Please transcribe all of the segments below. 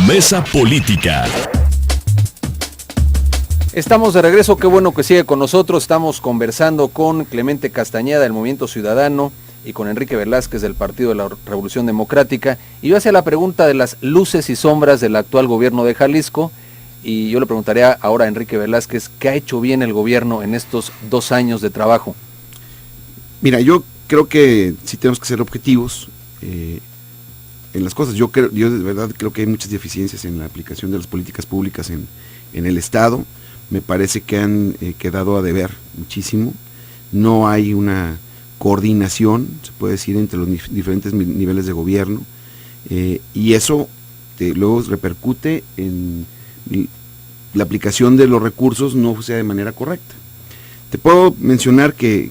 Mesa Política. Estamos de regreso, qué bueno que sigue con nosotros. Estamos conversando con Clemente Castañeda del Movimiento Ciudadano y con Enrique Velázquez del Partido de la Revolución Democrática. Y yo hacía la pregunta de las luces y sombras del actual gobierno de Jalisco, y yo le preguntaría ahora a Enrique Velázquez, ¿qué ha hecho bien el gobierno en estos 2 años de trabajo? Mira, yo creo que sí tenemos que ser objetivos en las cosas. Yo de verdad creo que hay muchas deficiencias en la aplicación de las políticas públicas en el Estado. Me parece que han quedado a deber muchísimo. No hay una coordinación, se puede decir, entre los diferentes niveles de gobierno, y eso luego repercute en la aplicación de los recursos no sea de manera correcta. Te puedo mencionar que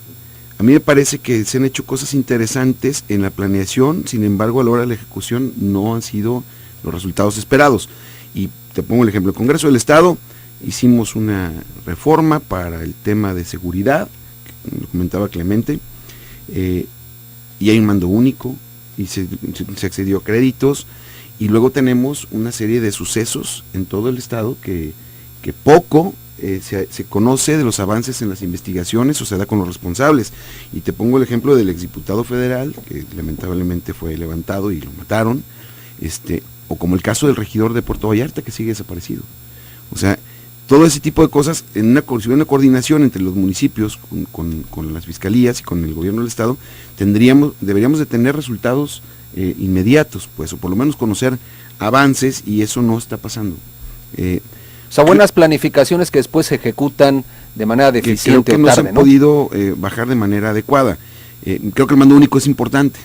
a mí me parece que se han hecho cosas interesantes en la planeación, sin embargo a la hora de la ejecución no han sido los resultados esperados. Y te pongo el ejemplo, el Congreso del Estado hicimos una reforma para el tema de seguridad, que lo comentaba Clemente, y hay un mando único, y se accedió a créditos, y luego tenemos una serie de sucesos en todo el Estado que poco se conoce de los avances en las investigaciones o se da con los responsables. Y te pongo el ejemplo del exdiputado federal, que lamentablemente fue levantado y lo mataron, o como el caso del regidor de Puerto Vallarta, que sigue desaparecido. O sea, todo ese tipo de cosas, en una coordinación entre los municipios, con las fiscalías y con el gobierno del Estado, deberíamos de tener resultados inmediatos, pues, o por lo menos conocer avances, y eso no está pasando. O sea, buenas planificaciones que después se ejecutan de manera deficiente que creo que o tarde, no se han podido bajar de manera adecuada. Creo que el mando único es importante,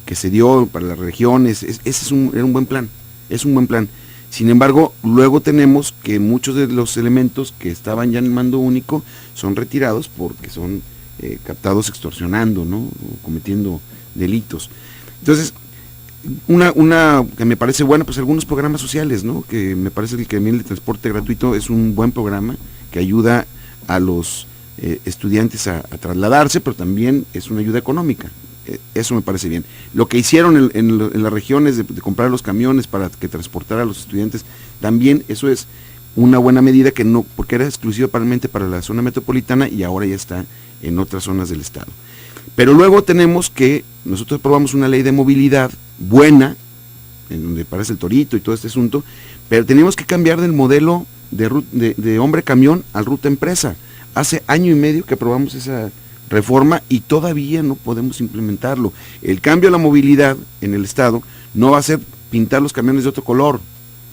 que se dio para las regiones, era un buen plan, es un buen plan. Sin embargo, luego tenemos que muchos de los elementos que estaban ya en el mando único son retirados porque son captados extorsionando, ¿no? O cometiendo delitos. Entonces, una que me parece buena, pues algunos programas sociales, ¿no? Que me parece que el transporte gratuito es un buen programa que ayuda a los estudiantes a trasladarse, pero también es una ayuda económica. Eso me parece bien. Lo que hicieron en las regiones de comprar los camiones para que transportara a los estudiantes, también eso es una buena medida, que no, porque era exclusivamente para la zona metropolitana y ahora ya está en otras zonas del Estado. Pero luego tenemos que, nosotros aprobamos una ley de movilidad buena, en donde aparece el torito y todo este asunto, pero tenemos que cambiar del modelo de hombre camión al ruta empresa. Hace 1 año y medio que aprobamos esa reforma y todavía no podemos implementarlo. El cambio a la movilidad en el Estado no va a ser pintar los camiones de otro color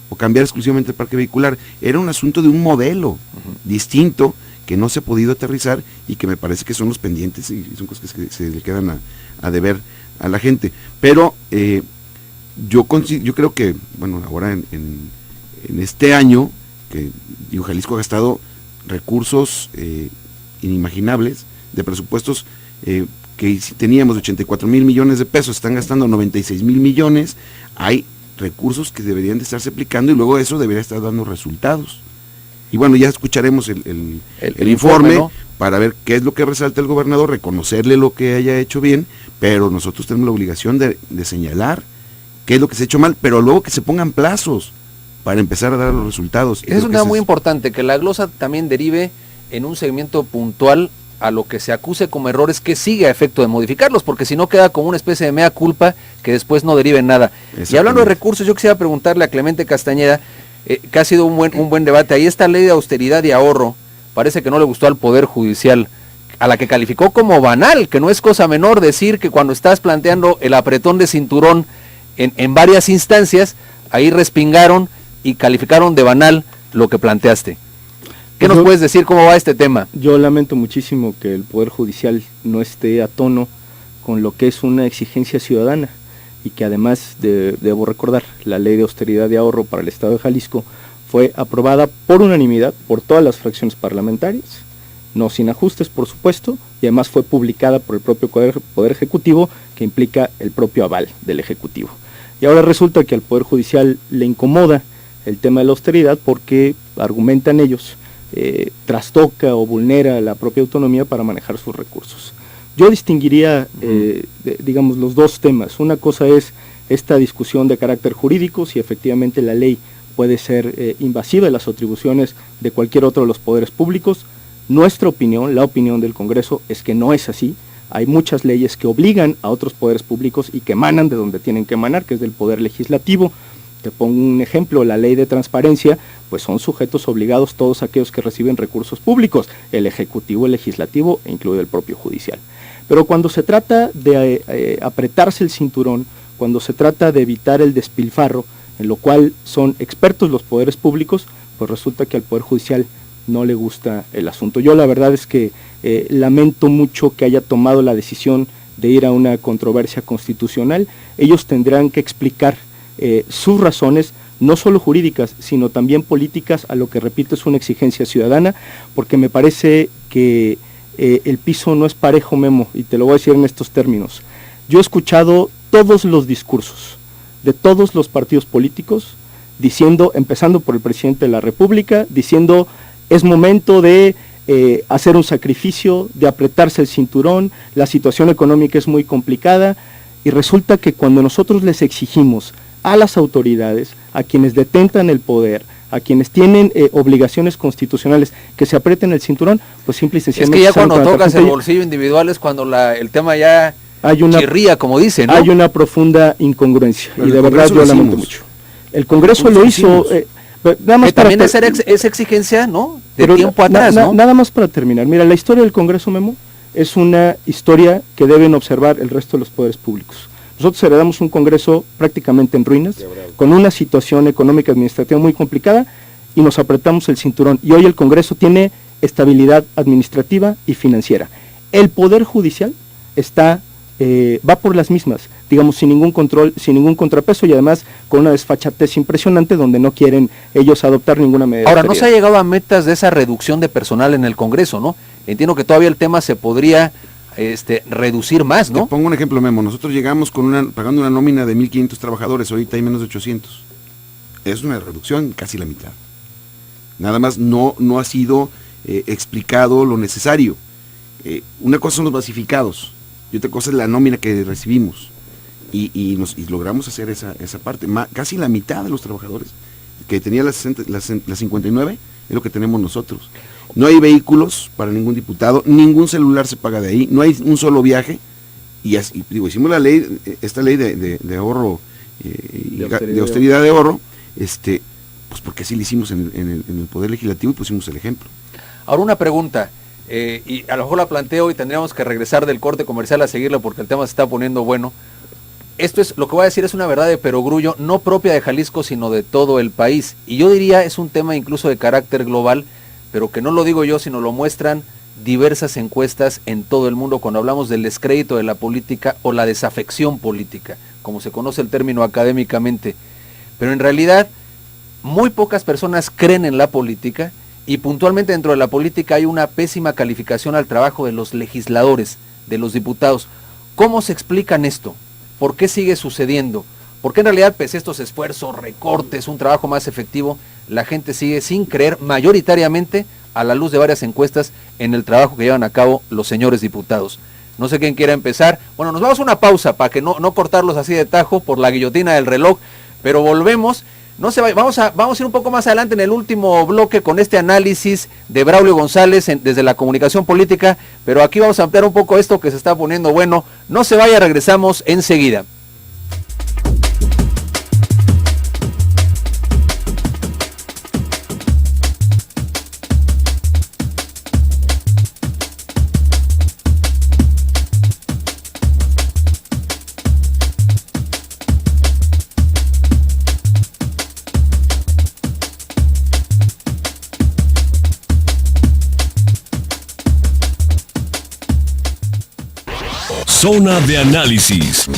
o cambiar exclusivamente el parque vehicular. Era un asunto de un modelo distinto que no se ha podido aterrizar y que me parece que son los pendientes y son cosas que se le quedan a deber a la gente. Pero yo creo que, bueno, ahora en este año, que Jalisco ha gastado recursos inimaginables, de presupuestos que teníamos de 84,000 millones de pesos, están gastando 96,000 millones, hay recursos que deberían de estarse aplicando y luego eso debería estar dando resultados. Y bueno, ya escucharemos el informe, ¿no? Para ver qué es lo que resalta el gobernador, reconocerle lo que haya hecho bien, pero nosotros tenemos la obligación de señalar qué es lo que se ha hecho mal, pero luego que se pongan plazos para empezar a dar los resultados. Es un tema muy importante, que la glosa también derive en un seguimiento puntual a lo que se acuse como errores, que sigue a efecto de modificarlos, porque si no queda como una especie de mea culpa que después no derive en nada. Y hablando de recursos, yo quisiera preguntarle a Clemente Castañeda, que ha sido un buen debate, ahí esta ley de austeridad y ahorro, parece que no le gustó al Poder Judicial, a la que calificó como banal, que no es cosa menor decir que cuando estás planteando el apretón de cinturón en varias instancias, ahí respingaron y calificaron de banal lo que planteaste. ¿Qué nos puedes decir cómo va este tema? Yo lamento muchísimo que el Poder Judicial no esté a tono con lo que es una exigencia ciudadana y que además, debo recordar, la ley de austeridad y ahorro para el Estado de Jalisco fue aprobada por unanimidad por todas las fracciones parlamentarias, no sin ajustes por supuesto, y además fue publicada por el propio Poder Ejecutivo, que implica el propio aval del Ejecutivo. Y ahora resulta que al Poder Judicial le incomoda el tema de la austeridad porque, argumentan ellos, trastoca o vulnera la propia autonomía para manejar sus recursos. Yo distinguiría, digamos, los dos temas. Una cosa es esta discusión de carácter jurídico, si efectivamente la ley puede ser invasiva de las atribuciones de cualquier otro de los poderes públicos. Nuestra opinión, la opinión del Congreso, es que no es así. Hay muchas leyes que obligan a otros poderes públicos y que emanan de donde tienen que emanar, que es del Poder Legislativo. Te pongo un ejemplo, la ley de transparencia, pues son sujetos obligados todos aquellos que reciben recursos públicos, el Ejecutivo, el Legislativo e incluido el propio Judicial. Pero cuando se trata de apretarse el cinturón, cuando se trata de evitar el despilfarro, en lo cual son expertos los poderes públicos, pues resulta que al Poder Judicial no le gusta el asunto. Yo la verdad es que lamento mucho que haya tomado la decisión de ir a una controversia constitucional. Ellos tendrán que explicar sus razones, no solo jurídicas, sino también políticas, a lo que repito es una exigencia ciudadana, porque me parece que el piso no es parejo, Memo, y te lo voy a decir en estos términos. Yo he escuchado todos los discursos de todos los partidos políticos diciendo, empezando por el presidente de la República, diciendo es momento de hacer un sacrificio, de apretarse el cinturón, la situación económica es muy complicada, y resulta que cuando nosotros les exigimos a las autoridades, a quienes detentan el poder, a quienes tienen obligaciones constitucionales, que se aprieten el cinturón, pues simple y sencillamente... Es que ya cuando tocas el bolsillo individual es cuando el tema ya chirría, como dicen, ¿no? Hay una profunda incongruencia, y de verdad yo lamento mucho. El Congreso lo hizo... nada más también esa exigencia, ¿no? De tiempo atrás, ¿no? Nada más para terminar. Mira, la historia del Congreso, Memo, es una historia que deben observar el resto de los poderes públicos. Nosotros heredamos un Congreso prácticamente en ruinas, con una situación económica administrativa muy complicada, y nos apretamos el cinturón. Y hoy el Congreso tiene estabilidad administrativa y financiera. El Poder Judicial va por las mismas, digamos, sin ningún control, sin ningún contrapeso, y además con una desfachatez impresionante donde no quieren ellos adoptar ninguna medida. Ahora, no se ha llegado a metas de esa reducción de personal en el Congreso, ¿no? Entiendo que todavía el tema se podría reducir más, ¿no? Te pongo un ejemplo, Memo. Nosotros llegamos pagando una nómina de 1,500 trabajadores, ahorita hay menos de 800. Es una reducción casi la mitad. Nada más no ha sido explicado lo necesario. Una cosa son los basificados y otra cosa es la nómina que recibimos. Y logramos hacer esa parte. Casi la mitad de los trabajadores que tenía las 59 es lo que tenemos nosotros. No hay vehículos para ningún diputado, ningún celular se paga de ahí, no hay un solo viaje, y hicimos la ley, esta ley de ahorro, de austeridad de ahorro, pues porque así lo hicimos en el Poder Legislativo y pusimos el ejemplo. Ahora una pregunta, y a lo mejor la planteo y tendríamos que regresar del corte comercial a seguirla porque el tema se está poniendo bueno. Esto es, lo que voy a decir es una verdad de perogrullo, no propia de Jalisco, sino de todo el país. Y yo diría es un tema incluso de carácter global, pero que no lo digo yo, sino lo muestran diversas encuestas en todo el mundo cuando hablamos del descrédito de la política o la desafección política, como se conoce el término académicamente. Pero en realidad, muy pocas personas creen en la política, y puntualmente dentro de la política hay una pésima calificación al trabajo de los legisladores, de los diputados. ¿Cómo se explican esto? ¿Por qué sigue sucediendo? Porque en realidad, pese a estos esfuerzos, recortes, un trabajo más efectivo, la gente sigue sin creer mayoritariamente, a la luz de varias encuestas, en el trabajo que llevan a cabo los señores diputados. No sé quién quiera empezar. Bueno, nos vamos a una pausa para que no cortarlos así de tajo por la guillotina del reloj, pero volvemos. No se vaya, vamos a ir un poco más adelante en el último bloque con este análisis de Braulio González desde la comunicación política, pero aquí vamos a ampliar un poco esto que se está poniendo bueno. No se vaya, regresamos enseguida. Zona de análisis.